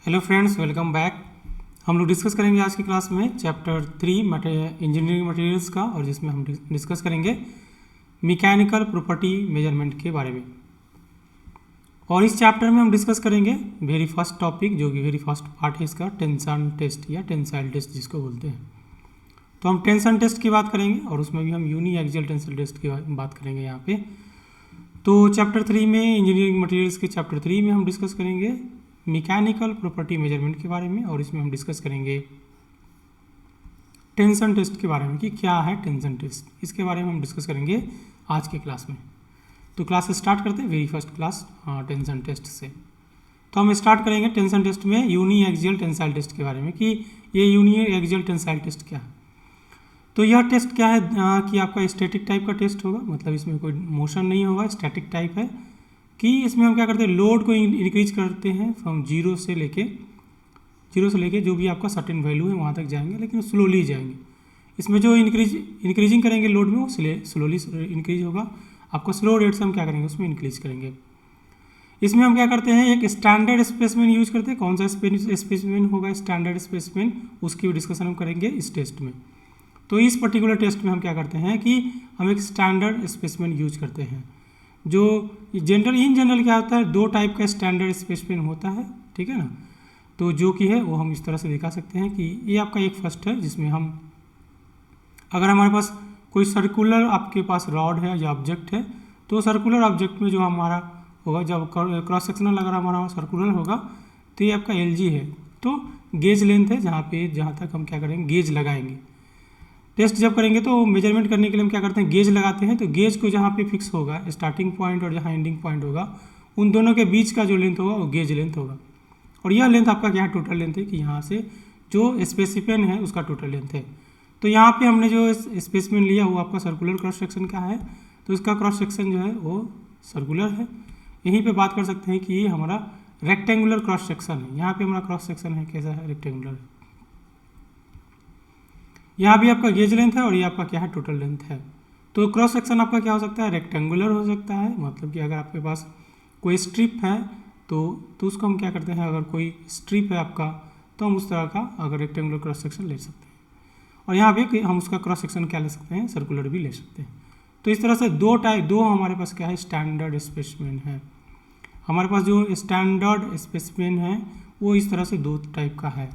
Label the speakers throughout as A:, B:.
A: Hello friends, welcome back. हम लोग discuss करेंगे आज की क्लास में चैप्टर 3 इंजीनियरिंग मटेरियल्स का, और जिसमें हम डिस्कस करेंगे मैकेनिकल प्रॉपर्टी मेजरमेंट के बारे में। और इस चैप्टर में हम डिस्कस करेंगे वेरी फर्स्ट टॉपिक, जो कि वेरी फर्स्ट पार्ट है इसका, टेंशन टेस्ट या टेंसाइल टेस्ट जिसको बोलते हैं। तो हम टेंशन टेस्ट की बात करेंगे और उसमें भी हम यूनी एक्सियल टेंसिल टेस्ट की बात करेंगे यहाँ पे। तो चैप्टर 3 में, इंजीनियरिंग मटेरियल्स के चैप्टर 3 में हम डिस्कस करेंगे मैकेनिकल प्रॉपर्टी मेजरमेंट के बारे में, और इसमें हम डिस्कस करेंगे टेंशन टेस्ट के बारे में कि क्या है टेंशन टेस्ट। इसके बारे में हम डिस्कस करेंगे आज के क्लास में। तो क्लास स्टार्ट करते हैं very first class tension test से। तो हम स्टार्ट करेंगे टेंशन टेस्ट में यूनी एक्सियल टेंसाइल टेस्ट के बारे में कि ये यूनी एक्सियल टेंसाइल टेस्ट क्या है। तो यह टेस्ट क्या है कि आपका स्टैटिक टाइप का टेस्ट होगा, मतलब इसमें कोई मोशन नहीं होगा, स्टैटिक टाइप है। कि इसमें हम क्या करते हैं, लोड को इंक्रीज करते हैं फ्रॉम जीरो से लेके जो भी आपका सर्टेन वैल्यू है वहाँ तक जाएंगे, लेकिन स्लोली जाएंगे। इसमें जो इंक्रीजिंग करेंगे लोड में वो स्लोली इंक्रीज होगा। आपको स्लो रेट से हम क्या करेंगे, उसमें इंक्रीज करेंगे। इसमें हम क्या करते हैं, एक स्टैंडर्ड स्पेसिमेन यूज करते हैं। कौन सा स्पेसिमेन होगा स्टैंडर्ड स्पेसिमेन, उसकी भी डिस्कशन हम करेंगे इस टेस्ट में। तो इस पर्टिकुलर टेस्ट में हम क्या करते हैं कि हम एक स्टैंडर्ड स्पेसिमेन यूज करते हैं। जो इन जनरल क्या होता है, दो टाइप का स्टैंडर्ड स्पेसिमेन होता है, ठीक है ना। तो जो कि है वो हम इस तरह से दिखा सकते हैं कि ये आपका एक फर्स्ट है, जिसमें हम अगर हमारे पास कोई सर्कुलर आपके पास रॉड है या ऑब्जेक्ट है, तो सर्कुलर ऑब्जेक्ट में जो हमारा होगा, जब क्रॉस सेक्शनल अगर हमारा सर्कुलर होगा तो ये आपका LG है। तो गेज लेंथ है, जहाँ तक हम क्या करेंगे, गेज लगाएंगे। टेस्ट जब करेंगे तो मेजरमेंट करने के लिए हम क्या करते हैं, गेज लगाते हैं। तो गेज को जहाँ पे फिक्स होगा, स्टार्टिंग पॉइंट और जहाँ एंडिंग पॉइंट होगा, उन दोनों के बीच का जो लेंथ होगा वो गेज लेंथ होगा। और यह लेंथ आपका क्या है, टोटल लेंथ है, कि यहाँ से जो स्पेसिमेन है उसका टोटल लेंथ है। तो यहाँ पे हमने जो स्पेसिमेन लिया वो आपका सर्कुलर क्रॉस सेक्शन का है, तो इसका क्रॉस सेक्शन जो है वो सर्कुलर है। यहीं पे बात कर सकते हैं कि ये हमारा रेक्टेंगुलर क्रॉस सेक्शन है। यहाँ पे हमारा क्रॉस सेक्शन है, कैसा है, रेक्टेंगुलर। यहाँ भी आपका गेज लेंथ है और ये आपका क्या है, टोटल लेंथ है। तो क्रॉस सेक्शन आपका क्या हो सकता है, रेक्टेंगुलर हो सकता है। मतलब कि अगर आपके पास कोई स्ट्रिप है तो उसको हम क्या करते हैं, अगर कोई स्ट्रिप है आपका, तो हम उस तरह का अगर रेक्टेंगुलर क्रॉस सेक्शन ले सकते हैं। और यहाँ पे हम उसका क्रॉस सेक्शन क्या ले सकते हैं, सर्कुलर भी ले सकते हैं। तो इस तरह से दो हमारे पास क्या है, स्टैंडर्ड स्पेसिमेन है। हमारे पास जो स्टैंडर्ड स्पेसिमेन है वो इस तरह से दो टाइप का है।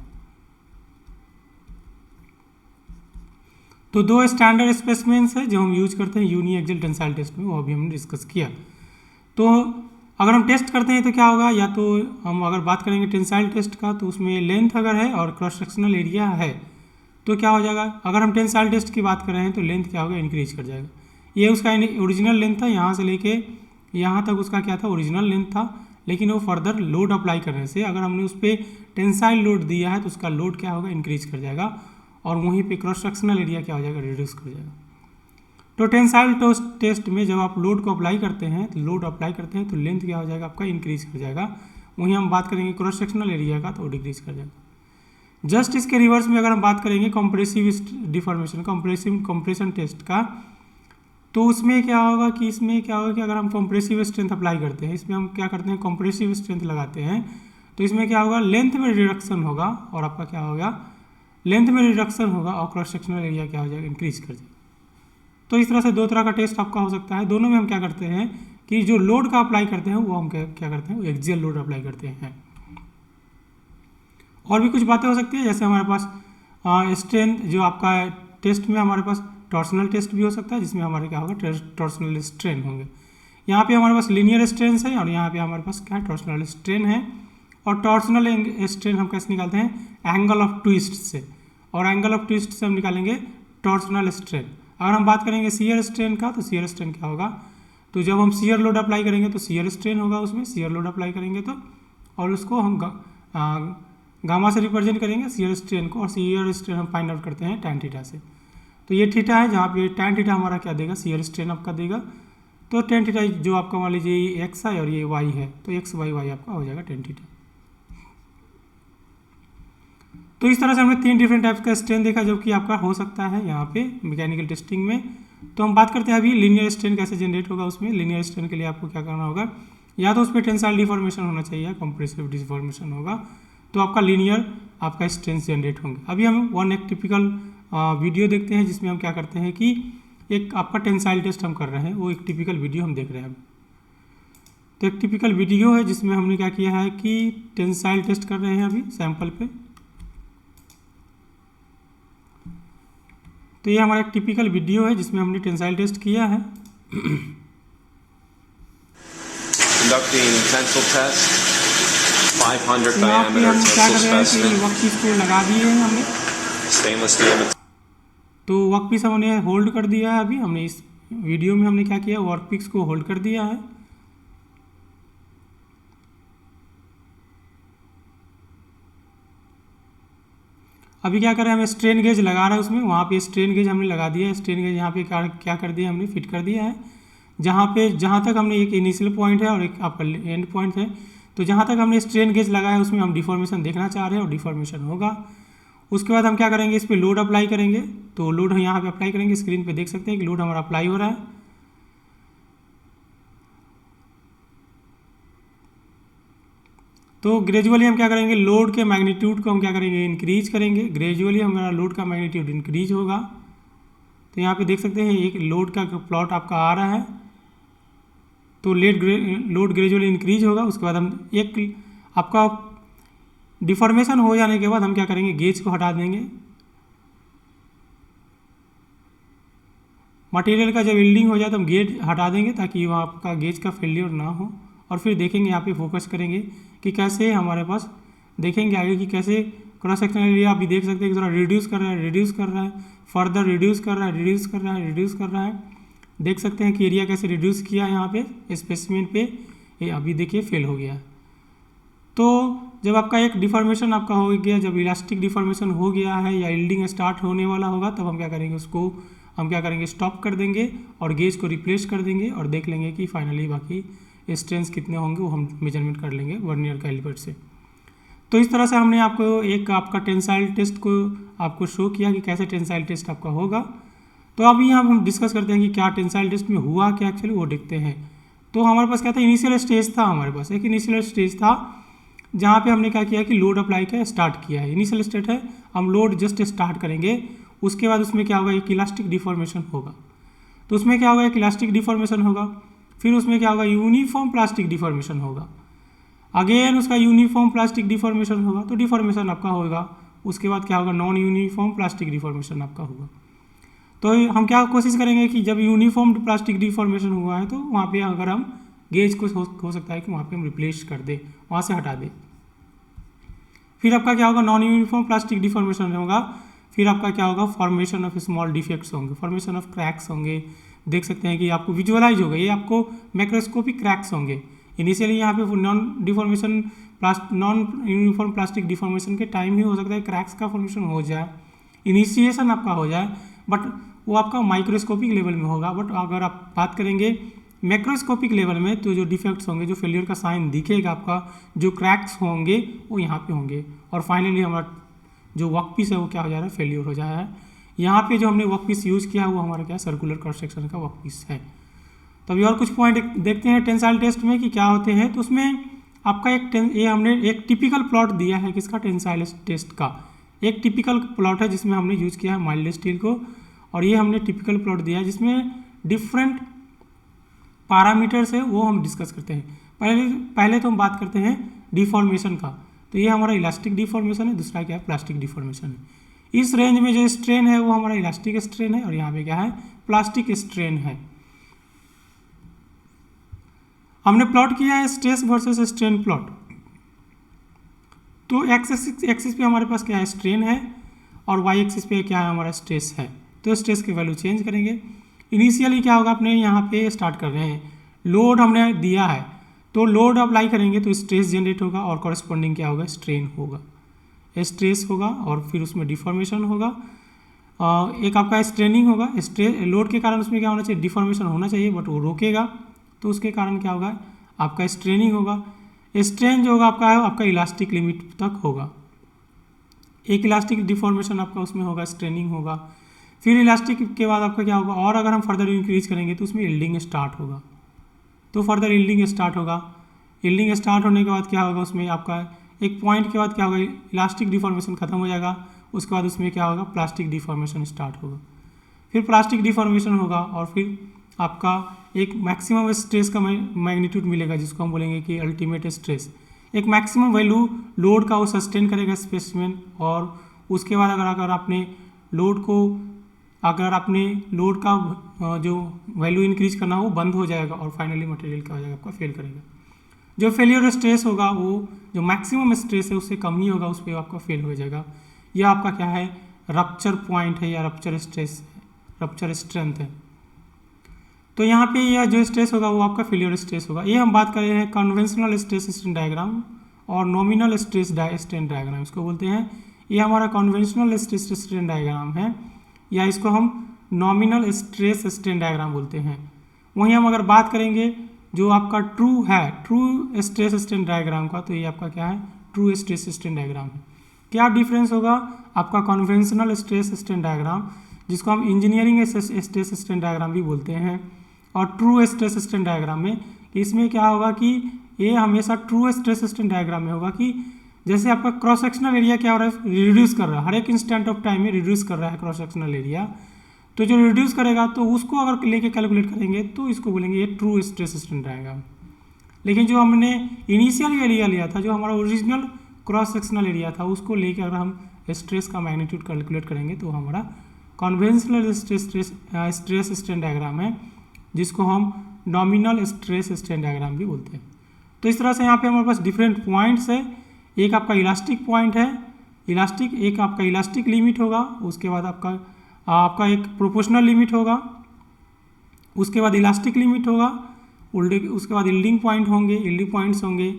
A: तो दो स्टैंडर्ड स्पेसिमेंस है जो हम यूज करते हैं यूनी एक्सियल टेंसाइल टेस्ट में, वो अभी हमने डिस्कस किया। तो अगर हम टेस्ट करते हैं तो क्या होगा, या तो हम अगर बात करेंगे टेंसाइल टेस्ट का, तो उसमें लेंथ अगर है और क्रॉस सेक्शनल एरिया है तो क्या हो जाएगा। अगर हम टेंसाइल टेस्ट की बात कर रहे हैं तो लेंथ क्या होगा, इंक्रीज कर जाएगा। ये उसका ओरिजिनल लेंथ था, यहाँ से लेके यहाँ तक उसका क्या था, ओरिजिनल लेंथ था। लेकिन वो फर्दर लोड अप्लाई करने से, अगर हमने उस पर टेंसाइल लोड दिया है तो उसका लोड क्या होगा, इंक्रीज कर जाएगा। और वहीं पे क्रॉस सेक्शनल एरिया क्या हो जाएगा, रिड्यूस कर जाएगा। तो टेंसाइल टेस्ट में जब आप लोड को अप्लाई करते हैं तो लेंथ क्या हो जाएगा, आपका इंक्रीज कर जाएगा। वहीं हम बात करेंगे क्रॉस सेक्शनल एरिया का, तो डिक्रीज कर जाएगा। जस्ट इसके रिवर्स में अगर हम बात करेंगे कंप्रेसिव डिफॉर्मेशन, कंप्रेशन टेस्ट का, तो उसमें क्या होगा कि अगर हम कंप्रेसिव स्ट्रेंथ अप्लाई करते हैं, इसमें हम क्या करते हैं, कंप्रेसिव स्ट्रेंथ लगाते हैं, तो इसमें क्या होगा, लेंथ में रिडक्शन होगा और आपका क्या होगा, लेंथ में रिडक्शन होगा और क्रॉस सेक्शनल एरिया क्या हो जाएगा, इंक्रीज कर जाएगा। तो इस तरह से दो तरह का टेस्ट आपका हो सकता है। दोनों में हम क्या करते हैं कि जो लोड का अप्लाई करते हैं वो हम क्या करते हैं, वो एक्सियल लोड अप्लाई करते हैं। और भी कुछ बातें हो सकती है, जैसे हमारे पास स्ट्रेंथ, जो आपका टेस्ट में हमारे पास टॉर्सनल टेस्ट भी हो सकता है, जिसमें हमारे क्या होगा, टॉर्सनल स्ट्रेन होंगे। यहाँ पे हमारे पास लीनियर स्ट्रेन है और यहाँ पे हमारे पास क्या है, टॉर्सनल स्ट्रेन है। और टॉर्सनल स्ट्रेन हम कैसे निकालते हैं, एंगल ऑफ ट्विस्ट से, और एंगल ऑफ ट्विस्ट से हम निकालेंगे टॉर्सनल स्ट्रेन। अगर हम बात करेंगे शियर स्ट्रेन का, तो शियर स्ट्रेन क्या होगा, तो जब हम शियर लोड अप्लाई करेंगे तो शियर स्ट्रेन होगा, उसमें शियर लोड अप्लाई करेंगे तो, और उसको हम गामा से रिप्रेजेंट करेंगे शियर स्ट्रेन को, और शियर स्ट्रेन हम फाइंड आउट करते हैं टैन थीटा से। तो ये थीटा है, जहाँ पे टैन थीटा हमारा क्या देगा, शियर स्ट्रेन आपका देगा। तो टैन थीटा जो आपका मान लीजिए ये एक्स है और ये वाई है, तो एक्स वाई वाई आपका हो जाएगा टैन थीटा। तो इस तरह से हमने तीन डिफरेंट टाइप्स का स्ट्रेन देखा जो कि आपका हो सकता है यहाँ पे मैकेनिकल टेस्टिंग में। तो हम बात करते हैं अभी लीनियर स्ट्रेन कैसे जनरेट होगा। उसमें लीनियर स्ट्रेन के लिए आपको क्या करना होगा, या तो उस पर टेंसाइल डिफॉर्मेशन होना चाहिए या कंप्रेसिव डिफॉर्मेशन होगा। तो आपका लीनियर आपका स्ट्रेंथ जनरेट होंगे। अभी हम एक टिपिकल वीडियो देखते हैं जिसमें हम क्या करते हैं कि एक आपका टेंसाइल टेस्ट हम कर रहे हैं, वो एक टिपिकल वीडियो हम देख रहे हैं। तो एक टिपिकल वीडियो है जिसमें हमने क्या किया है कि टेंसाइल टेस्ट कर रहे हैं अभी सैंपल पे। तो ये हमारा एक टिपिकल वीडियो है जिसमें हमने टेंसाइल टेस्ट किया है।
B: Conducting tensile test, 500
A: तो यहाँ पे
B: diameter
A: हम क्या कर
B: tensile
A: रहे हैं कि
B: specimen,
A: वर्क पीस को लगा दिए हैं हमने।
B: stainless steel
A: तो वर्क पीस हमने होल्ड कर दिया है। अभी हमने इस वीडियो में हमने क्या किया, वर्क पीस को होल्ड कर दिया है। अभी क्या कर रहे हैं, हमें स्ट्रेन गेज लगा रहा है उसमें, वहाँ पे स्ट्रेन गेज हमने लगा दिया है। स्ट्रेन गेज यहाँ पे क्या कर दिया हमने, फिट कर दिया है। जहाँ तक हमने एक इनिशियल पॉइंट है और एक आपका एंड पॉइंट है, तो जहाँ तक हमने स्ट्रेन गेज लगाया उसमें हम डिफॉर्मेशन देखना चाह रहे हैं और डिफॉर्मेशन होगा। उसके बाद हम क्या करेंगे, इस पर लोड अप्लाई करेंगे। तो लोड हम यहाँ पे अप्लाई करेंगे, स्क्रीन पे देख सकते हैं कि लोड हमारा अप्लाई हो रहा है। तो ग्रेजुअली हम क्या करेंगे, लोड के मैग्नीट्यूड को हम क्या करेंगे, इंक्रीज करेंगे। ग्रेजुअली हमारा लोड का मैग्नीट्यूड इंक्रीज होगा। तो यहाँ पे देख सकते हैं एक लोड का प्लॉट आपका आ रहा है। तो लोड ग्रेजुअली इंक्रीज होगा। उसके बाद हम एक आपका डिफॉर्मेशन हो जाने के बाद हम क्या करेंगे, गेज को हटा देंगे। मटेरियल का जब यील्डिंग हो जाए तो हम गेज हटा देंगे ताकि वहाँ आपका गेज का फेलियर ना हो। और फिर देखेंगे, यहाँ पे फोकस करेंगे कि कैसे हमारे पास, देखेंगे आगे कि कैसे क्रॉस सेक्शनल एरिया अभी देख सकते हैं कि थोड़ा रिड्यूस कर रहा है, फर्दर रिड्यूस कर रहा है। देख सकते हैं कि एरिया कैसे रिड्यूस किया यहाँ पे स्पेसिमेन पे, ये अभी देखिए फेल हो गया। तो जब आपका एक डिफॉर्मेशन आपका हो गया, जब इलास्टिक डिफॉर्मेशन हो गया है या यील्डिंग स्टार्ट होने वाला होगा, तब हम क्या करेंगे, उसको हम क्या करेंगे, स्टॉप कर देंगे और गेज को रिप्लेस कर देंगे और देख लेंगे कि फाइनली बाकी स्ट्रेंथ कितने होंगे वो हम मेजरमेंट कर लेंगे वर्नियर कैलिपर से। तो इस तरह से हमने आपको एक आपका टेंसाइल टेस्ट को आपको शो किया कि कैसे टेंसाइल टेस्ट आपका होगा। तो अभी यहाँ हम डिस्कस करते हैं कि क्या टेंसाइल टेस्ट में हुआ क्या एक्चुअली, वो देखते हैं। तो हमारे पास क्या था, इनिशियल स्टेज था, हमारे पास एक इनिशियल स्टेज था जहाँ पे हमने क्या किया कि लोड अप्लाई का स्टार्ट किया है। इनिशियल स्टेट है, हम लोड जस्ट स्टार्ट करेंगे। उसके बाद उसमें क्या होगा, एक इलास्टिक डिफॉर्मेशन होगा। तो उसमें क्या होगा, एक इलास्टिक डिफॉर्मेशन होगा। फिर उसमें क्या होगा, यूनिफॉर्म प्लास्टिक डिफॉर्मेशन होगा। अगेन उसका यूनिफॉर्म प्लास्टिक डिफॉर्मेशन होगा, तो डिफॉर्मेशन आपका होगा। उसके बाद क्या होगा, नॉन यूनिफॉर्म प्लास्टिक डिफॉर्मेशन आपका होगा। तो हम क्या कोशिश करेंगे कि जब यूनिफॉर्म प्लास्टिक डिफॉर्मेशन हुआ है तो वहाँ पे अगर हम गेज को हो सकता है कि वहाँ पे हम रिप्लेस कर दें, वहाँ से हटा दें। फिर आपका क्या होगा, नॉन यूनिफॉर्म प्लास्टिक डिफॉर्मेशन होगा। फिर आपका क्या होगा, फॉर्मेशन ऑफ स्मॉल डिफेक्ट्स होंगे, फॉर्मेशन ऑफ क्रैक्स होंगे। देख सकते हैं कि आपको विजुअलाइज होगा, ये आपको मैक्रोस्कोपिक क्रैक्स होंगे। इनिशियली यहाँ पे नॉन यूनिफॉर्म प्लास्टिक डिफॉर्मेशन के टाइम ही हो सकता है क्रैक्स का फॉर्मेशन हो जाए, इनिशिएशन आपका हो जाए, बट वो आपका माइक्रोस्कोपिक लेवल में होगा। बट अगर आप बात करेंगे मैक्रोस्कोपिक लेवल में, तो जो डिफेक्ट्स होंगे, जो फेलियर का साइन दिखेगा आपका, जो क्रैक्स होंगे वो यहाँ पे होंगे। और फाइनली हमारा जो वर्क पीस है वो क्या हो जा रहा है, फेलियर हो जा रहा है। यहाँ पे जो हमने वर्क पीस यूज़ किया है वो हमारा क्या, सर्कुलर क्रॉस सेक्शन का वर्क पीस है। तो अभी और कुछ पॉइंट देखते हैं टेंसाइल टेस्ट में कि क्या होते हैं। तो उसमें आपका ये हमने एक टिपिकल प्लॉट दिया है किसका, टेंसाइल टेस्ट का। एक टिपिकल प्लॉट है जिसमें हमने यूज़ किया है माइल्ड स्टील को, और ये हमने टिपिकल प्लॉट दिया है जिसमें डिफरेंट पैरामीटर्स है, वो हम डिस्कस करते हैं। पहले तो हम बात करते हैं डिफॉर्मेशन का। तो ये हमारा इलास्टिक डिफॉर्मेशन है, दूसरा क्या है, प्लास्टिक डिफॉर्मेशन है। इस रेंज में जो स्ट्रेन है वो हमारा इलास्टिक स्ट्रेन है, और यहाँ पे क्या है, प्लास्टिक स्ट्रेन है। हमने प्लॉट किया है स्ट्रेस वर्सेस स्ट्रेन प्लॉट। तो एक्सिस पे हमारे पास क्या है, स्ट्रेन है, और वाई एक्सिस पे क्या है, हमारा स्ट्रेस है। तो स्ट्रेस की वैल्यू चेंज करेंगे। इनिशियली क्या होगा, अपने यहाँ पे स्टार्ट कर रहे हैं, लोड हमने दिया है, तो लोड अप्लाई करेंगे तो स्ट्रेस जनरेट होगा, और कॉरस्पॉन्डिंग क्या होगा, स्ट्रेन होगा, स्ट्रेस होगा, और फिर उसमें डिफॉर्मेशन होगा। एक आपका स्ट्रेनिंग होगा, लोड के कारण उसमें क्या होना चाहिए, डिफॉर्मेशन होना चाहिए, बट वो रोकेगा, तो उसके कारण क्या होगा, आपका स्ट्रेनिंग होगा। स्ट्रेन जो होगा आपका है, आपका इलास्टिक लिमिट तक होगा। एक इलास्टिक डिफॉर्मेशन आपका उसमें होगा, स्ट्रेनिंग होगा। फिर इलास्टिक के बाद आपका क्या होगा, और अगर हम फर्दर इंक्रीज करेंगे तो उसमें यील्डिंग स्टार्ट होगा। तो फर्दर यील्डिंग स्टार्ट होगा। यील्डिंग स्टार्ट होने के बाद क्या होगा, उसमें आपका एक पॉइंट के बाद क्या होगा, इलास्टिक डिफॉर्मेशन खत्म हो जाएगा, उसके बाद उसमें क्या होगा, प्लास्टिक डिफॉर्मेशन स्टार्ट होगा, फिर प्लास्टिक डिफॉर्मेशन होगा और फिर आपका एक मैक्सिमम स्ट्रेस का मैग्नीट्यूड मिलेगा जिसको हम बोलेंगे कि अल्टीमेट स्ट्रेस। एक मैक्सिमम वैल्यू लोड का वो सस्टेन करेगा स्पेसिमेन, और उसके बाद अगर आपने लोड का जो वैल्यू इंक्रीज करना हो वो बंद हो जाएगा और फाइनली मटेरियल क्या हो जाएगा, आपका फेल करेगा। जो फेलियर स्ट्रेस होगा वो जो मैक्सिमम स्ट्रेस है उससे कम ही होगा, उस पर आपका फेल हो जाएगा। यह आपका क्या है, रप्चर पॉइंट है या रप्चर स्ट्रेस, रप्चर स्ट्रेंथ है। तो यहाँ पे यह जो स्ट्रेस होगा वो आपका फेलियर स्ट्रेस होगा। ये हम बात कर रहे हैं कन्वेंशनल स्ट्रेस स्ट्रेन डायग्राम और नॉमिनल स्ट्रेस स्ट्रेन डायग्राम, इसको बोलते हैं। ये हमारा कन्वेंशनल स्ट्रेस स्ट्रेन डायग्राम है, या इसको हम नॉमिनल स्ट्रेस स्ट्रेन डायग्राम बोलते हैं। वहीं हम अगर बात करेंगे जो आपका ट्रू स्ट्रेस स्ट्रेन डायग्राम का, तो ये आपका क्या है, ट्रू स्ट्रेस स्ट्रेन डायग्राम है। क्या डिफरेंस होगा, आपका कन्वेंशनल स्ट्रेस स्ट्रेन डायग्राम जिसको हम इंजीनियरिंग स्ट्रेस स्ट्रेन डायग्राम भी बोलते हैं, और ट्रू स्ट्रेस स्ट्रेन डायग्राम में इसमें क्या होगा कि ये हमेशा ट्रू स्ट्रेस स्ट्रेन डायग्राम में होगा कि जैसे आपका क्रॉस सेक्शनल एरिया क्या हो रहा है, रिड्यूस कर रहा है, हर एक इंस्टेंट ऑफ टाइम में रिड्यूस कर रहा है क्रॉस सेक्शनल एरिया। तो जो रिड्यूस करेगा तो उसको अगर लेके कैलकुलेट करेंगे तो इसको बोलेंगे ये ट्रू स्ट्रेस स्ट्रेन डायग्राम। लेकिन जो हमने इनिशियल एरिया लिया था, जो हमारा ओरिजिनल क्रॉस सेक्शनल एरिया था, उसको लेकर अगर हम स्ट्रेस का मैग्नीट्यूड कैलकुलेट करेंगे तो हमारा कन्वेंशनल स्ट्रेस स्ट्रेन डायग्राम है, जिसको हम नॉमिनल स्ट्रेस स्ट्रेन डायग्राम भी बोलते हैं। तो इस तरह से यहाँ पे हमारे पास डिफरेंट पॉइंट्स है। एक आपका इलास्टिक पॉइंट है, एक आपका इलास्टिक लिमिट होगा, उसके बाद आपका एक प्रोपोर्शनल लिमिट होगा, उसके बाद इलास्टिक लिमिट होगा, उसके बाद यील्डिंग पॉइंट होंगे, यील्डिंग पॉइंट्स होंगे,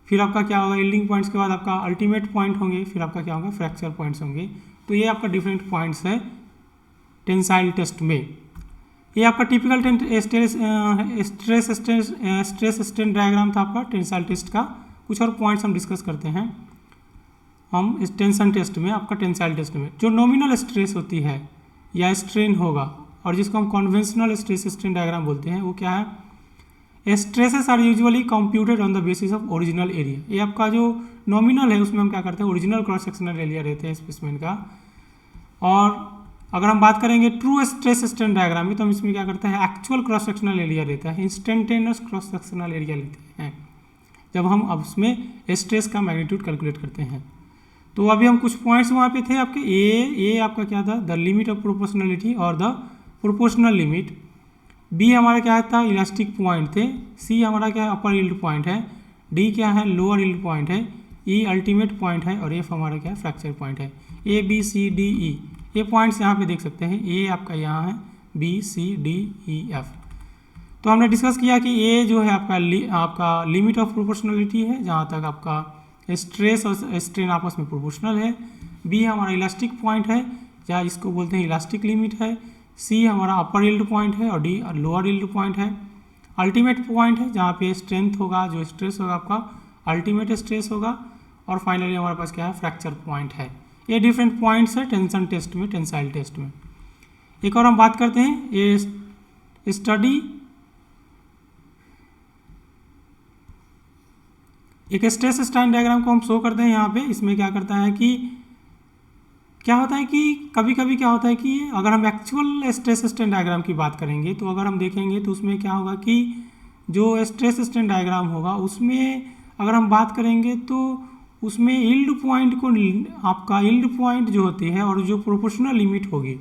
A: फिर आपका क्या होगा, यील्डिंग पॉइंट्स के बाद आपका अल्टीमेट पॉइंट होंगे, फिर आपका क्या होगा, फ्रैक्चर पॉइंट्स होंगे। तो ये आपका डिफरेंट पॉइंट्स है टेंसाइल टेस्ट में। ये आपका टिपिकल स्ट्रेस स्ट्रेन डायग्राम था आपका टेंसाइल टेस्ट का। कुछ और पॉइंट्स हम डिस्कस करते हैं हम इस टेंशन टेस्ट में। आपका टेंसाइल टेस्ट में जो नॉमिनल स्ट्रेस होती है या स्ट्रेन होगा, और जिसको हम कन्वेंशनल स्ट्रेस स्ट्रेन डायग्राम बोलते हैं, वो क्या है, stresses are usually computed on the basis of original area. ये आपका जो नॉमिनल है उसमें हम क्या करते हैं, ओरिजिनल क्रॉस सेक्शनल एरिया रहते हैं स्पेसिमेन का। और अगर हम बात करेंगे ट्रू स्ट्रेस स्ट्रेन डायग्राम में, तो हम इसमें क्या करते हैं, एक्चुअल क्रॉस सेक्शनल एरिया रहता है, इंस्टेंटेनियस क्रॉस सेक्शनल एरिया लेते हैं जब हम अब उसमें स्ट्रेस का मैग्नीट्यूड कैलकुलेट करते हैं। तो अभी हम कुछ पॉइंट्स वहाँ पे थे आपके, ए आपका क्या था, द लिमिट ऑफ प्रोपोर्शनलिटी और द प्रोपोर्शनल लिमिट। बी हमारा क्या था, इलास्टिक पॉइंट थे। सी हमारा क्या है, अपर यील्ड पॉइंट है। डी क्या है, लोअर यील्ड पॉइंट है। ई अल्टीमेट पॉइंट है, और एफ हमारा क्या है, फ्रैक्चर पॉइंट है। ए बी सी डी ई ये पॉइंट्स यहाँ पे देख सकते हैं। ए आपका यहाँ है, B C D E F. तो हमने डिस्कस किया कि ए जो है आपका लिमिट ऑफ प्रोपोर्शनलिटी है, जहाँ तक आपका स्ट्रेस और स्ट्रेन आपस में प्रोपोर्शनल है। बी हमारा इलास्टिक पॉइंट है, या इसको बोलते हैं इलास्टिक लिमिट है। सी हमारा अपर यील्ड पॉइंट है, और डी लोअर यील्ड पॉइंट है। अल्टीमेट पॉइंट है, जहाँ पे स्ट्रेंथ होगा, जो स्ट्रेस होगा आपका अल्टीमेट स्ट्रेस होगा। और फाइनली हमारे पास क्या है, फ्रैक्चर पॉइंट है। ये डिफरेंट पॉइंट्स है टेंशन टेस्ट में, टेंसाइल टेस्ट में। एक और हम बात करते हैं, ये स्टडी एक स्ट्रेस स्ट्रेन डायग्राम को हम शो करते हैं यहाँ पे। इसमें क्या करता है कि क्या होता है कि कभी कभी क्या होता है कि अगर हम एक्चुअल स्ट्रेस स्ट्रेन डायग्राम की बात करेंगे, तो अगर हम देखेंगे तो उसमें क्या होगा कि जो स्ट्रेस स्ट्रेन डायग्राम होगा उसमें अगर हम बात करेंगे तो उसमें यील्ड पॉइंट को, आपका यील्ड पॉइंट जो होती है और जो प्रोपोर्शनल लिमिट होगी,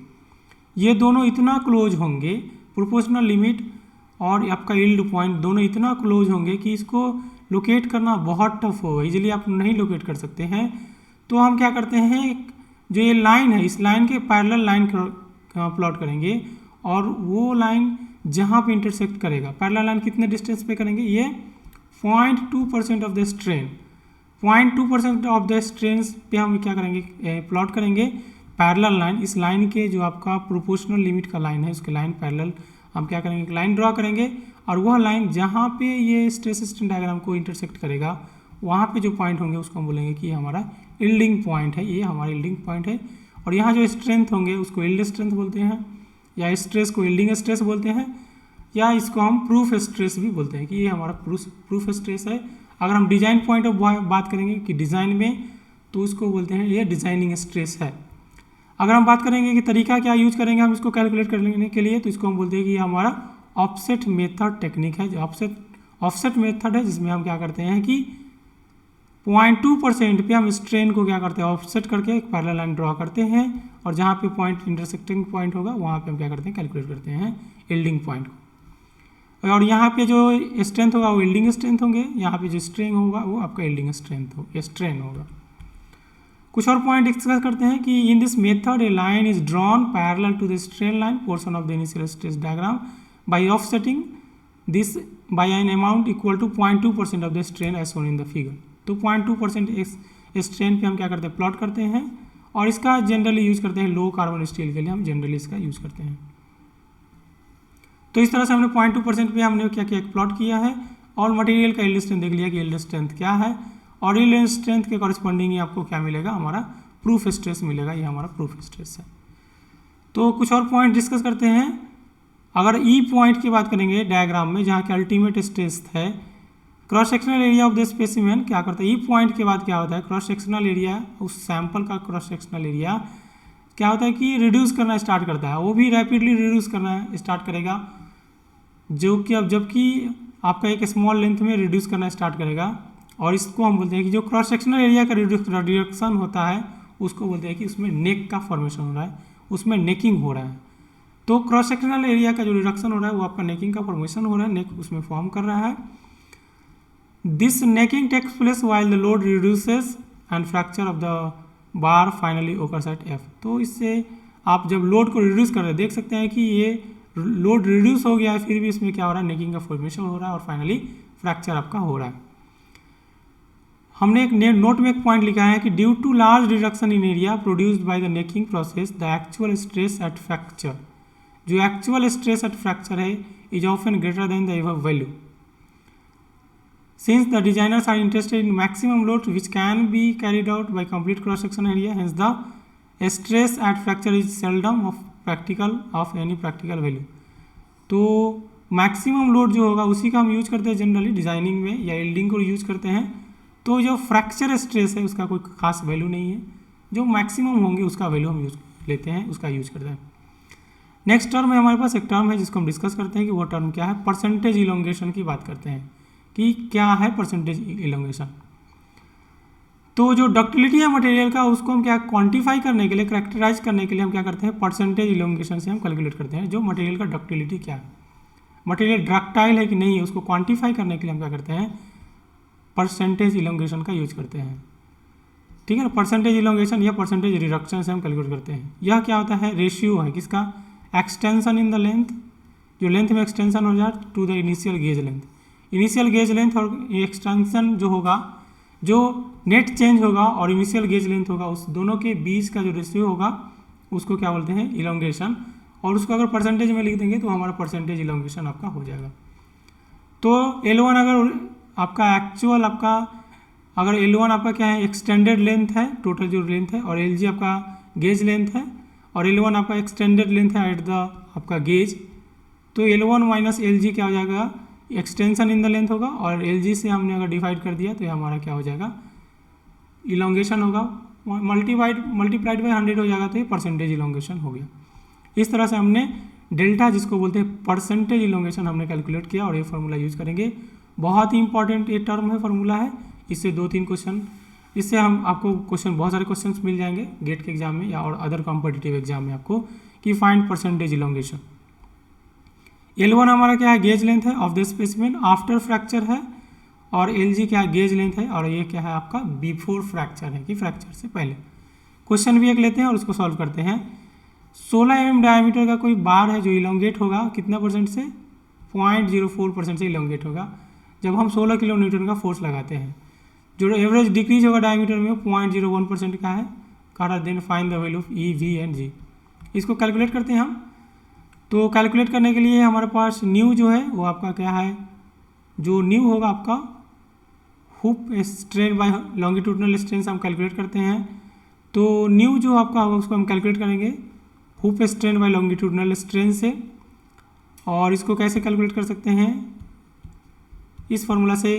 A: ये दोनों इतना क्लोज होंगे, प्रोपोर्शनल लिमिट और आपका यील्ड पॉइंट दोनों इतना क्लोज होंगे कि इसको लोकेट करना बहुत टफ होगा, इजीली आप नहीं लोकेट कर सकते हैं। तो हम क्या करते हैं, जो ये लाइन है, इस लाइन के पैरेलल लाइन प्लॉट करेंगे, और वो लाइन जहाँ पे इंटरसेक्ट करेगा, पैरेलल लाइन कितने डिस्टेंस पे करेंगे, ये 0.2% of the strain, 0.2% of the strain पे हम क्या करेंगे, प्लॉट करेंगे पैरेलल लाइन। इस लाइन के जो आपका प्रोपोर्शनल लिमिट का लाइन है, उसके लाइन पैरेलल हम क्या करेंगे, लाइन ड्रॉ करेंगे, और वह लाइन जहाँ पे ये स्ट्रेस स्ट्रेन डायग्राम को इंटरसेक्ट करेगा, वहाँ पे जो पॉइंट होंगे उसको हम बोलेंगे कि हमारा यील्डिंग पॉइंट है, ये हमारा यील्डिंग पॉइंट है। और यहाँ जो स्ट्रेंथ होंगे उसको यील्ड स्ट्रेंथ बोलते हैं, या स्ट्रेस को यील्डिंग स्ट्रेस बोलते हैं, या इसको हम प्रूफ स्ट्रेस भी बोलते हैं कि ये हमारा प्रूफ स्ट्रेस है। अगर हम डिजाइन पॉइंट ऑफ बात करेंगे कि डिज़ाइन में, तो उसको बोलते हैं ये डिजाइनिंग स्ट्रेस है। अगर हम बात करेंगे कि तरीका क्या यूज करेंगे हम इसको कैलकुलेट करने के लिए, तो इसको हम बोलते हैं कि ये हमारा ऑफसेट मेथड टेक्निक है। जो ऑफसेट मेथड है जिसमें हम क्या करते हैं कि 0.2% पे हम स्ट्रेन को क्या करते हैं ऑफसेट करके एक पैरेलल लाइन ड्रॉ करते हैं, और जहाँ पे पॉइंट इंटरसेक्टिंग पॉइंट होगा वहाँ पे हम क्या करते हैं कैलकुलेट करते हैं यील्डिंग पॉइंट को। और यहाँ पे जो स्ट्रेंथ होगा वो यील्डिंग स्ट्रेंथ होंगे, यहाँ पे जो स्ट्रेन होगा वो आपका यील्डिंग स्ट्रेन होगा। कुछ और पॉइंट डिस्कस करते हैं कि in this method a line is drawn parallel to the strain line portion of the initial stress diagram by offsetting this by an amount equal to 0.2% of the strain as shown in the figure. तो 0.2% strain पे हम क्या करते हैं plot करते हैं, और इसका जनरली यूज करते हैं लो कार्बन स्टील के लिए, हम जनरली इसका यूज करते हैं। तो इस तरह से हमने 0.2% पे हमने क्या किया प्लॉट किया है, और मटेरियल का यील्ड स्ट्रेंथ देख लिया कि यील्ड स्ट्रेंथ क्या है, और यील्ड स्ट्रेंथ के कॉरस्पॉन्डिंग ही आपको क्या मिलेगा हमारा प्रूफ स्ट्रेस मिलेगा, ये हमारा प्रूफ स्ट्रेस है। तो कुछ और पॉइंट डिस्कस करते हैं। अगर ई पॉइंट की बात करेंगे डायग्राम में जहाँ की अल्टीमेट स्ट्रेस है, cross sectional area of the specimen क्या करता है, ई पॉइंट के बाद क्या होता है क्रॉस सेक्शनल एरिया, उस सैंपल का क्रॉस सेक्शनल एरिया क्या होता है कि रिड्यूस करना स्टार्ट करता है, वो भी रैपिडली रिड्यूस करना स्टार्ट करेगा, जो कि अब जबकि आपका एक स्मॉल लेंथ में रिड्यूस करना स्टार्ट करेगा, और इसको हम बोलते हैं कि जो क्रॉस सेक्शनल एरिया का रिडक्शन होता है उसको बोलते हैं कि उसमें नेक का फॉर्मेशन हो रहा है, उसमें नेकिंग हो रहा है। तो क्रॉस सेक्शनल एरिया का जो रिडक्शन हो रहा है वो आपका नेकिंग का फॉर्मेशन हो रहा है, नेक उसमें फॉर्म कर रहा है। This necking takes place while the load reduces and fracture of the bar finally occurs at F. तो इससे आप जब लोड को रिड्यूस कर रहे हैं देख सकते हैं कि ये लोड रिड्यूस हो गया है, फिर भी इसमें क्या हो रहा है नेकिंग का फॉर्मेशन हो रहा है, और फाइनली फ्रैक्चर आपका हो रहा है। हमने एक नोट में एक पॉइंट लिखा है कि due to large reduction in area produced by the necking process the actual stress at fracture, जो एक्चुअल स्ट्रेस एट फ्रैक्चर है is often greater than the above value, since the designers are interested in maximum load which can be carried out by complete cross section area, hence the stress at fracture is seldom of any practical value. तो maximum load जो होगा उसी का हम use करते हैं generally designing में, या यील्डिंग को यूज करते हैं। तो जो फ्रैक्चर स्ट्रेस है उसका कोई खास वैल्यू नहीं है, जो मैक्सिमम होंगे उसका वैल्यू हम यूज लेते हैं, उसका यूज करते हैं। नेक्स्ट टर्म है हमारे पास, एक टर्म है जिसको हम डिस्कस करते हैं कि वो टर्म क्या है, परसेंटेज इलोंगेशन की बात करते हैं कि क्या है परसेंटेज इलोंगेशन। तो जो डक्टिलिटी है मटेरियल का उसको हम क्या क्वांटिफाई करने के लिए, करेक्टराइज करने के लिए हम क्या करते हैं परसेंटेज इलोंगेशन से हम कैलकुलेट करते हैं जो मटेरियल का डक्टिलिटी क्या है, मटेरियल डक्टाइल है कि नहीं है, उसको क्वांटिफाई करने के लिए हम क्या करते हैं परसेंटेज इलोंगेशन का यूज करते हैं। ठीक है ना, परसेंटेज इलोंगेशन या परसेंटेज रिडक्शन से हम कैलकुलेट करते हैं। यह क्या होता है रेशियो है किसका, एक्सटेंशन इन द लेंथ, जो लेंथ में एक्सटेंशन हो जाए to the initial gauge length, initial gauge length और एक्सटेंशन जो होगा, जो नेट चेंज होगा और इनिशियल गेज लेंथ होगा, उस दोनों के बीच का जो रेशियो होगा उसको क्या बोलते हैं इलोंगेशन, और उसको अगर परसेंटेज में लिख देंगे तो हमारा परसेंटेज इलोंगेशन आपका हो जाएगा। तो L1 अगर आपका एक्चुअल आपका अगर L1 आपका क्या है एक्सटेंडेड लेंथ है, टोटल जो लेंथ है, और LG आपका गेज लेंथ है, और L1 आपका एक्सटेंडेड लेंथ है एट द आपका गेज, तो L1 माइनस LG क्या हो जाएगा एक्सटेंशन इन द लेंथ होगा, और LG से हमने अगर डिवाइड कर दिया तो ये हमारा क्या हो जाएगा इलोंगेशन होगा, मल्टीप्लाइड बाई 100 हो जाएगा, तो ये परसेंटेज इलोंगेशन हो गया। इस तरह से हमने डेल्टा जिसको बोलते हैं परसेंटेज इलोंगेशन हमने कैलकुलेट किया, और ये फार्मूला यूज करेंगे। बहुत ही इंपॉर्टेंट ये टर्म है, फार्मूला है, इससे 2-3 क्वेश्चन, इससे हम आपको क्वेश्चन बहुत सारे क्वेश्चंस मिल जाएंगे गेट के एग्जाम में या और अदर कॉम्पिटिटिव एग्जाम में आपको, कि फाइंड परसेंटेज इलोंगेशन। L1 हमारा क्या है गेज लेंथ है of the specimen after fracture है, और LG क्या है गेज लेंथ है, और ये क्या है आपका बिफोर फ्रैक्चर है कि फ्रैक्चर से पहले। क्वेश्चन भी एक लेते हैं और उसको सॉल्व करते हैं। 16 mm डायमीटर का कोई बार है जो इलोंगेट होगा कितना परसेंट से, 0.04% से इलोंगेट होगा जब हम 16 किलो न्यूटन का फोर्स लगाते हैं। जो एवरेज डिक्रीज होगा डायमीटर में 0.01% का है, कहा then find the value of E, V and G। इसको कैलकुलेट करते हैं हम। तो कैलकुलेट करने के लिए हमारे पास न्यू जो है वो आपका क्या है, जो न्यू होगा आपका hoop strain by longitudinal strain से हम कैलकुलेट करते हैं। तो न्यू जो आपका होगा उसको हम कैलकुलेट करेंगे hoop strain by longitudinal strain से, और इसको कैसे कैलकुलेट कर सकते हैं इस फार्मूला से,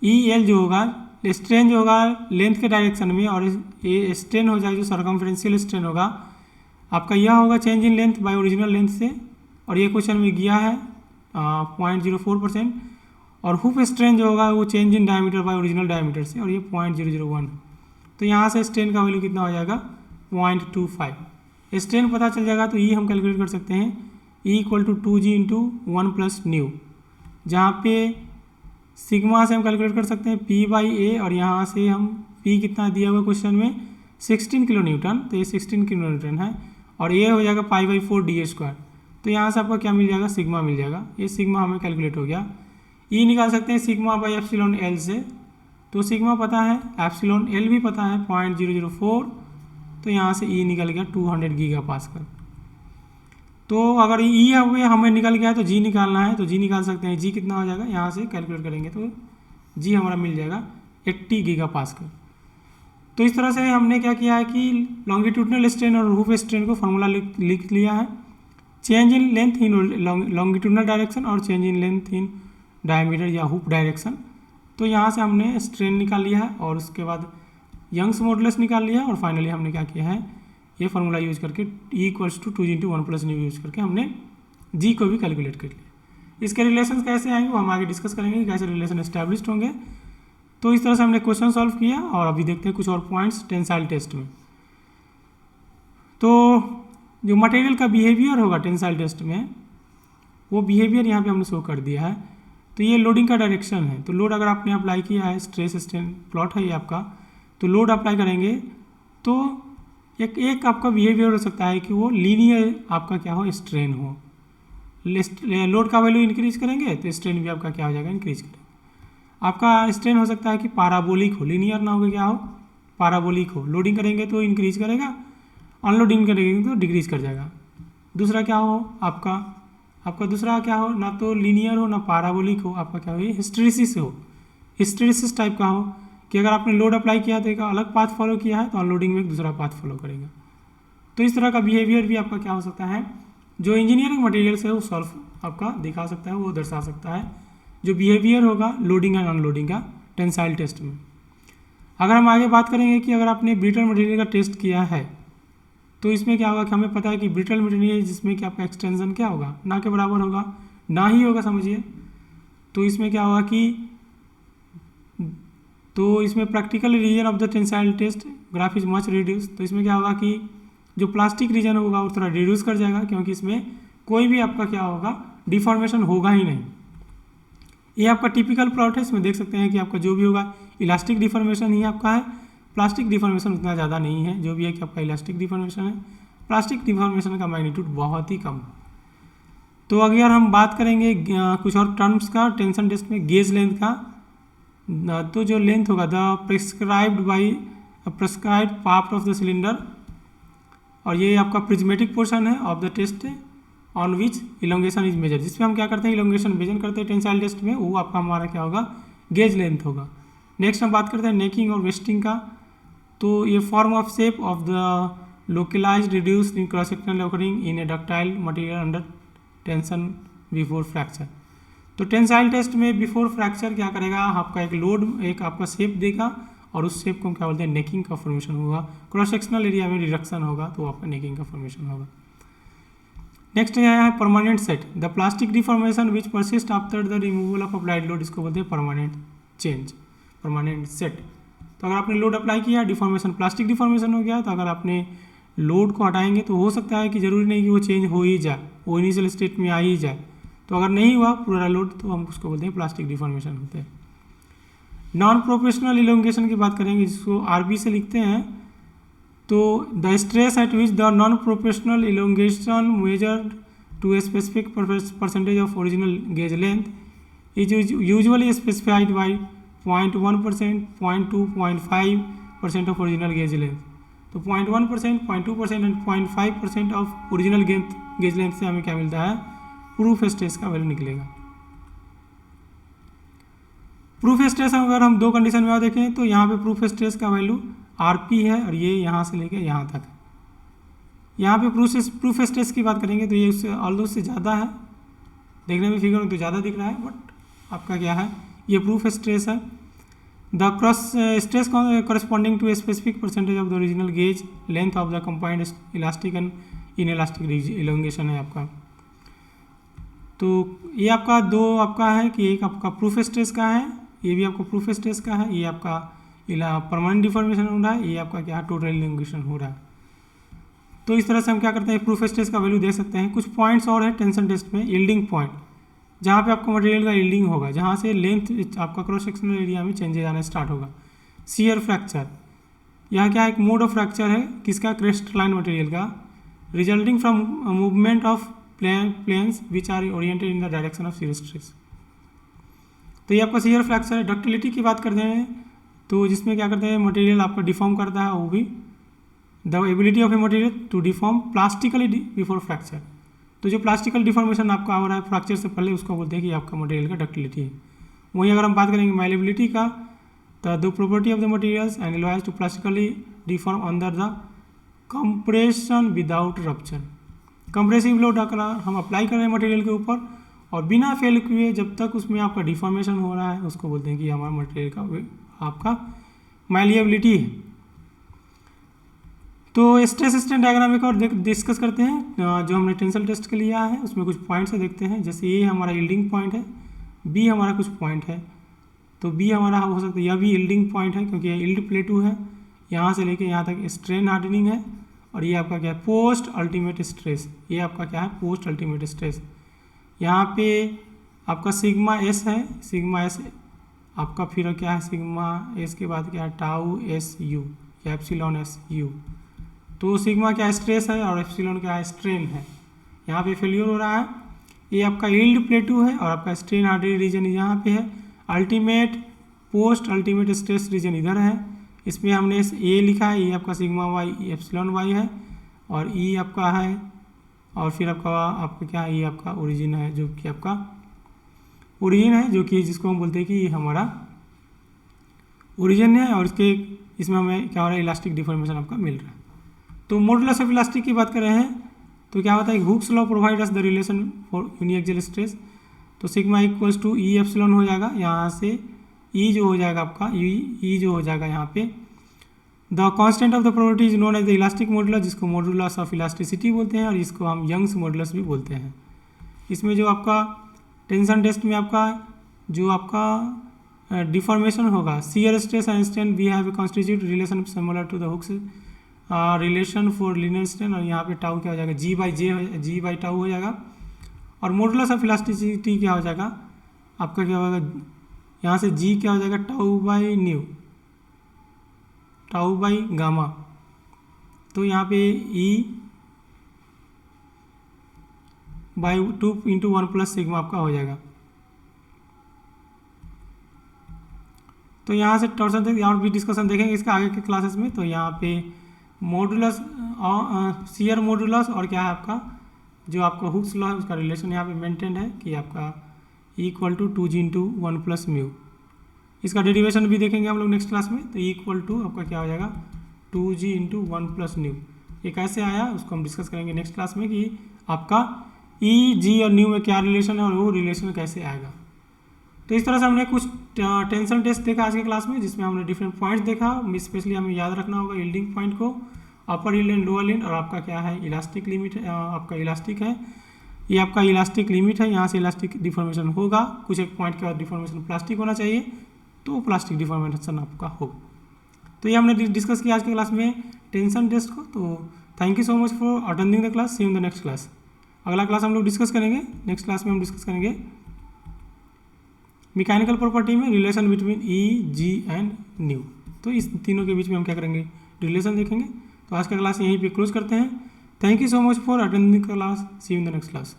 A: ई एल जो होगा स्ट्रेन जो होगा लेंथ के डायरेक्शन में, और ये स्ट्रेन हो जाएगा जो सर्कमफ्रेंशियल स्ट्रेन होगा आपका यह होगा change in length bye original length से, और ये क्वेश्चन में गया है 0.04%। और हुप स्ट्रेन जो होगा वो change in diameter by original diameter से, और ये 0.001। तो यहाँ से स्ट्रेन का वैल्यू कितना हो जाएगा 0.25। स्ट्रेन पता चल जाएगा तो ई हम कैलकुलेट कर सकते हैं, E equal to 2g into 1 plus mu, जहाँ पे सिग्मा से हम कैलकुलेट कर सकते हैं P बाई ए, और यहाँ से हम P कितना दिया हुआ क्वेश्चन में 16 किलो न्यूटन, तो ये 16 किलो न्यूटन है, और ये हो जाएगा पाई बाई 4 डी स्क्वायर। तो यहाँ से आपको क्या मिल जाएगा सिग्मा मिल जाएगा, ये सिग्मा हमें कैलकुलेट हो गया। ई निकाल सकते हैं सिग्मा बाई एप्सिलॉन एल से, तो सिग्मा पता है, एप्सिलॉन एल भी पता है 0.004, तो यहाँ से ई निकल गया 200 गीगा पास्कल। तो अगर ई हमें निकल गया तो जी निकालना है, तो जी निकाल सकते हैं, जी कितना हो जाएगा यहाँ से कैलकुलेट करेंगे तो जी हमारा मिल जाएगा 80 गीगा पास्कल। तो इस तरह से हमने क्या किया है कि लॉन्गिट्यूडनल स्ट्रेन और हुप स्ट्रेन को फॉर्मूला लिख लिया है, change in length in longitudinal direction और change in length in diameter या हुप डायरेक्शन। तो यहाँ से हमने स्ट्रेन निकाल लिया है, और उसके बाद यंग्स मॉडुलस निकाल लिया, और फाइनली हमने क्या किया है ये फार्मूला यूज करके E equals to 2g into 1 plus mu use करके हमने जी को भी कैलकुलेट कर लिया। इसके रिलेशन कैसे आएंगे वो हम आगे डिस्कस करेंगे, कैसे रिलेशन एस्टैब्लिश्ड होंगे। तो इस तरह से हमने क्वेश्चन सॉल्व किया, और अभी देखते हैं कुछ और पॉइंट्स टेंसाइल टेस्ट में। तो जो मटेरियल का बिहेवियर होगा टेंसाइल टेस्ट में, वो बिहेवियर यहाँ पे हमने शो कर दिया है। तो ये लोडिंग का डायरेक्शन है, तो लोड अगर आपने अप्लाई किया है, स्ट्रेस स्ट्रेन प्लॉट है ये आपका, तो लोड अप्लाई करेंगे तो एक आपका बिहेवियर हो सकता है कि वो लीनियर आपका क्या हो स्ट्रेन हो। लोड का वैल्यू इंक्रीज करेंगे तो स्ट्रेन भी आपका क्या हो जाएगा इंक्रीज करेगा। आपका स्ट्रेन हो सकता है कि पैराबोलिक हो, लीनियर ना हो क्या हो पैराबोलिक हो। लोडिंग करेंगे तो इंक्रीज करेगा, अनलोडिंग करेंगे तो डिक्रीज कर जाएगा। दूसरा क्या हो आपका दूसरा क्या हो, ना तो लीनियर हो ना पैराबोलिक हो, आपका क्या हो ये हिस्टेरिसिस हो, हिस्टेरिसिस टाइप का हो कि अगर आपने लोड अप्लाई किया तो एक अलग पाथ फॉलो किया है तो अनलोडिंग में एक दूसरा पाथ फॉलो करेगा। तो इस तरह का बिहेवियर भी आपका क्या हो सकता है, जो इंजीनियरिंग मटेरियल से वो सॉल्व आपका दिखा सकता है, वो दर्शा सकता है जो बिहेवियर होगा लोडिंग एंड अनलोडिंग का टेंसाइल टेस्ट में। अगर हम आगे बात करेंगे कि अगर आपने ब्रिटल मटेरियल का टेस्ट किया है तो इसमें क्या होगा कि हमें पता है कि ब्रिटल मटेरियल जिसमें कि आपका एक्सटेंशन क्या होगा ना के बराबर होगा, ना ही होगा समझिए। तो इसमें क्या होगा कि तो इसमें practical region of the tensile test graph is much reduce. तो इसमें क्या होगा कि जो प्लास्टिक रीजन होगा वो थोड़ा रिड्यूस कर जाएगा, क्योंकि इसमें कोई भी आपका क्या होगा डिफॉर्मेशन होगा ही नहीं। ये आपका टिपिकल प्लॉट है, इसमें देख सकते हैं कि आपका जो भी होगा इलास्टिक डिफॉर्मेशन ही आपका है, प्लास्टिक डिफॉर्मेशन उतना ज़्यादा नहीं है। जो भी है कि आपका इलास्टिक डिफॉर्मेशन है, प्लास्टिक डिफॉर्मेशन का मैग्नीट्यूड बहुत ही कम है। तो अगर हम बात करेंगे कुछ और टर्म्स का टेंशन टेस्ट में, गेज लेंथ का, तो जो लेंथ होगा the prescribed part of the cylinder, और ये आपका प्रिज्मेटिक पोर्शन है of the test on which elongation is measure, जिसमें हम क्या करते हैं इलोंगेशन मेजर करते हैं टेंसाइल टेस्ट में, वो आपका हमारा क्या होगा गेज लेंथ होगा। नेक्स्ट हम बात करते हैं नेकिंग और वेस्टिंग का। तो ये form of shape of the localised reduced in cross sectional occurring in a ductile material under tension before fracture. तो टेंसाइल टेस्ट में बिफोर फ्रैक्चर क्या करेगा, आपका एक लोड एक आपका शेप देगा, और उस शेप को हम क्या बोलते हैं नेकिंग का फॉर्मेशन होगा। क्रॉस सेक्शनल एरिया में रिडक्शन होगा तो आपका नेकिंग का फॉर्मेशन होगा। नेक्स्ट यहाँ है permanent set, the plastic deformation which persist after the removal of applied load, इसको बोलते हैं परमानेंट चेंज, परमानेंट सेट। तो अगर आपने लोड अप्लाई किया डिफॉर्मेशन प्लास्टिक डिफॉर्मेशन हो गया, तो अगर आपने लोड को हटाएंगे तो हो सकता है कि जरूरी नहीं कि वो चेंज हो ही जाए, वो इनिशियल स्टेट में आ ही जाए। तो अगर नहीं हुआ पूरा लोड तो हम उसको बोलते हैं प्लास्टिक डिफॉर्मेशन होते हैं। नॉन प्रोफेशनल इलोंगेशन की बात करेंगे, जिसको आरबी से लिखते हैं। तो the stress at which the non professional elongation measured to a specific percentage of original gauge length is usually specified by 0.1%, 0.2, 0.5% of original gauge length. तो 0.1%, 0.2% and 0.5% of original gauge length से हमें क्या मिलता है, प्रूफ स्ट्रेस का value निकलेगा। Proof stress अगर हम दो कंडीशन में देखें तो यहाँ पे प्रूफ स्ट्रेस का वैल्यू आरपी है, और ये यहाँ से लेके यहाँ तक है। यहाँ पे प्रूफ स्ट्रेस की बात करेंगे तो ये उससे ऑल्दो उससे ज़्यादा है, देखने में फिगर में तो ज़्यादा दिख रहा है, बट आपका क्या है ये प्रूफ स्ट्रेस है। The cross stress corresponding to a specific percentage of the original gauge length of the combined elastic and inelastic elongation है आपका। तो ये आपका दो आपका है कि एक आपका प्रूफ स्ट्रेस का है, ये भी आपका प्रूफ स्ट्रेस का है, ये आपका परमानेंट डिफॉर्मेशन हो रहा है, ये आपका क्या है टोटल इलोंगेशन हो रहा है। तो इस तरह से हम क्या करते हैं प्रूफ स्ट्रेस का वैल्यू दे सकते हैं। कुछ पॉइंट्स और है टेंशन टेस्ट में, यील्डिंग पॉइंट, जहाँ पे आपका मटेरियल का यील्डिंग होगा, जहाँ से लेंथ आपका क्रॉस सेक्शनल एरिया में चेंजेस आना स्टार्ट होगा। शियर फ्रैक्चर, यह क्या है एक मोड ऑफ फ्रैक्चर है किसका, क्रिस्टलाइन मटेरियल का, resulting from movement of planes which are oriented in the direction of shear stress. तो ये आपका शियर फ्रैक्चर है। डक्टिलिटी की बात करते हैं तो जिसमें क्या करते हैं मटेरियल आपका डिफॉर्म करता है, वो भी the ability of a material to deform plastically before fracture. तो जो प्लास्टिकल डिफॉर्मेशन आपका हो रहा है फ्रैक्चर से पहले, उसको बोलते हैं कि आपका मटेरियल का डक्टिलिटी है। वहीं अगर हम बात करेंगे माइलेबिलिटी का, तो the property of the materials and alloys to plastically deform under the compression without rupture. Compressive load अगर हम अप्लाई कर रहे हैं मटेरियल के ऊपर और बिना फेल किए जब तक उसमें आपका डिफॉर्मेशन हो रहा है, उसको बोलते हैं कि हमारा मटेरियल का आपका माइलिएबिलिटी है। तो स्ट्रेस स्ट्रेन डायग्राम एक और डिस्कस करते हैं जो हमने टेंसल टेस्ट के लिया है, उसमें कुछ पॉइंट्स देखते हैं। जैसे ये हमारा यील्डिंग पॉइंट है, बी हमारा कुछ पॉइंट है, तो बी हमारा हो सकता है यह भी यील्डिंग पॉइंट है क्योंकि ये यील्ड प्लेटू है, यहाँ से लेके यहाँ तक स्ट्रेन हार्डनिंग है। और ये आपका क्या है पोस्ट अल्टीमेट स्ट्रेस, ये आपका क्या है पोस्ट अल्टीमेट स्ट्रेस। यहाँ पे आपका सिग्मा एस है, सिग्मा एस आपका फिर क्या है सिग्मा एस के बाद क्या है टाउ एस यू या एप्सिलॉन एस यू। तो सिग्मा क्या स्ट्रेस है और एप्सिलॉन क्या है स्ट्रेन है। यहाँ पे फेलियर हो रहा है, ये आपका यील्ड प्लेटू है और आपका स्ट्रेन हार्डनिंग रीजन यहाँ पे है, ultimate post ultimate stress region इधर है। इसमें हमने ए लिखा है, ये आपका सिग्मा वाई एप्सिलॉन वाई है और ई आपका है और फिर आपका क्या है ये आपका ओरिजिन है, जो कि आपका ओरिजिन है, जो कि जिसको हम बोलते हैं कि ये हमारा ओरिजिन है और इसमें हमें क्या हो रहा है इलास्टिक डिफॉर्मेशन आपका मिल रहा है। तो मॉडुलस ऑफ इलास्टिक की बात कर रहे हैं तो क्या होता है Hooke's law provide us the relation for uniaxial stress. तो sigma equals to E epsilon हो जाएगा, यहाँ से ई जो हो जाएगा आपका ई जो हो जाएगा यहाँ पे the constant of the property is known as the elastic modulus, जिसको मॉडुलस ऑफ इलास्टिसिटी बोलते हैं और इसको हम यंग्स मॉडुलस भी बोलते हैं। इसमें जो आपका टेंशन टेस्ट में आपका जो आपका डिफॉर्मेशन होगा shear stress and strain we have a constitute relation similar to the Hooke's relation for linear strain, और यहाँ पे टाउ क्या हो जाएगा जी बाई टाउ हो जाएगा। और मॉडुलस ऑफ इलास्टिसिटी क्या हो जाएगा आपका क्या होगा, यहाँ से जी क्या हो जाएगा tau by new, tau by gamma. तो यहाँ पे ई बाई 2 इंटू 1 प्लस सिग्मा आपका हो जाएगा। तो यहाँ से टॉर्सन तक और भी डिस्कशन देखेंगे इसका आगे के क्लासेस में। तो यहाँ पे मॉडुलस शियर मॉडुलस और क्या है आपका जो आपका हुक्स लॉ है उसका रिलेशन यहाँ पे मेंटेन है कि आपका equal to 2g into 1 plus mu. इसका डेरिवेशन भी देखेंगे हम लोग नेक्स्ट क्लास में। तो इक्वल टू आपका क्या हो जाएगा 2g इंटू 1 प्लस न्यू। ये कैसे आया उसको हम डिस्कस करेंगे नेक्स्ट क्लास में कि आपका ई जी और न्यू में क्या रिलेशन है और वो रिलेशन कैसे आएगा। तो इस तरह से हमने कुछ टेंशन टेस्ट देखा आज के क्लास में, जिसमें हमने डिफरेंट पॉइंट्स देखा। स्पेशली हमें याद रखना होगा यील्डिंग पॉइंट को, अपर यील्ड एंड लोअर यील्ड, और आपका क्या है इलास्टिक लिमिट आपका इलास्टिक है, ये आपका इलास्टिक लिमिट है, यहाँ से इलास्टिक डिफॉर्मेशन होगा। कुछ एक पॉइंट के बाद डिफॉर्मेशन प्लास्टिक होना चाहिए, तो प्लास्टिक डिफॉर्मेशन आपका होगा। तो ये हमने डिस्कस किया आज के क्लास में टेंशन टेस्ट को। तो thank you so much for attending the class, see you in the next class. अगला क्लास हम लोग डिस्कस करेंगे, नेक्स्ट क्लास में हम डिस्कस करेंगे मैकेनिकल प्रॉपर्टी में relation between E G and mu. तो इस तीनों के बीच में हम क्या करेंगे रिलेशन देखेंगे। तो आज का क्लास यहीं पे क्लोज करते हैं। Thank you so much for attending the class, see you in the next class.